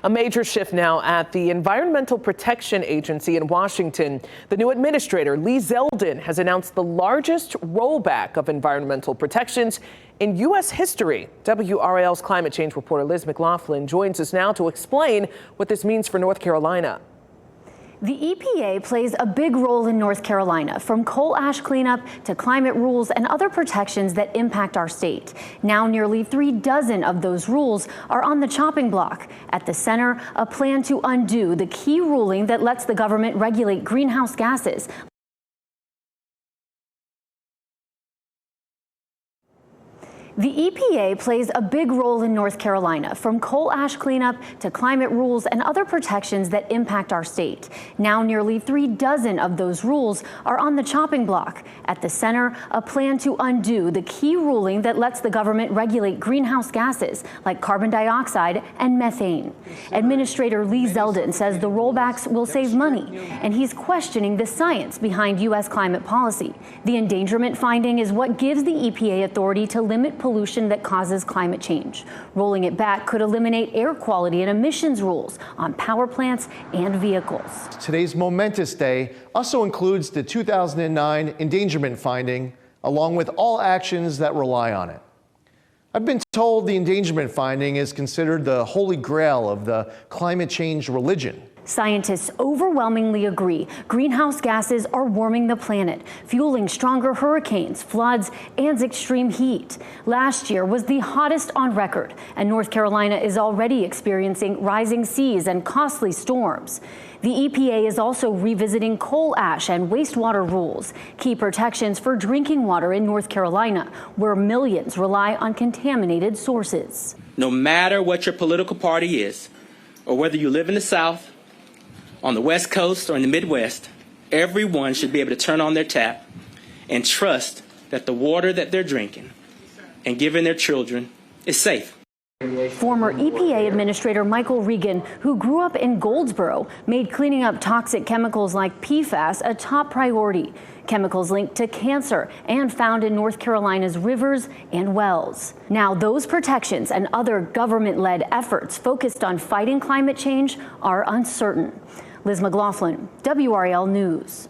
A major shift now at the Environmental Protection Agency in Washington. The new administrator, Lee Zeldin, has announced the largest rollback of environmental protections in U.S. history. WRAL's climate change reporter Liz McLaughlin joins us now to explain what this means for North Carolina. The EPA plays a big role in North Carolina, from coal ash cleanup to climate rules and other protections that impact our state. Now nearly 36 of those rules are on the chopping block. At the center, a plan to undo the key ruling that lets the government regulate greenhouse gases. The EPA plays a big role in North Carolina, from coal ash cleanup to climate rules and other protections that impact our state. Now nearly 36 of those rules are on the chopping block. At the center, a plan to undo the key ruling that lets the government regulate greenhouse gases like carbon dioxide and methane. Administrator Lee Zeldin says the rollbacks will save money, and he's questioning the science behind U.S. climate policy. The endangerment finding is what gives the EPA authority to limit pollution that causes climate change. Rolling it back could eliminate air quality and emissions rules on power plants and vehicles. Today's momentous day also includes the 2009 endangerment finding, along with all actions that rely on it. I've been told the endangerment finding is considered the holy grail of the climate change religion. Scientists overwhelmingly agree greenhouse gases are warming the planet, fueling stronger hurricanes, floods, and extreme heat. Last year was the hottest on record, and North Carolina is already experiencing rising seas and costly storms. The EPA is also revisiting coal ash and wastewater rules, key protections for drinking water in North Carolina, where millions rely on contaminated sources. No matter what your political party is, or whether you live in the South, on the West Coast, or in the Midwest, everyone should be able to turn on their tap and trust that the water that they're drinking and giving their children is safe. Former EPA Administrator Michael Regan, who grew up in Goldsboro, made cleaning up toxic chemicals like PFAS a top priority. Chemicals linked to cancer and found in North Carolina's rivers and wells. Now those protections and other government-led efforts focused on fighting climate change are uncertain. Liz McLaughlin, WRAL News.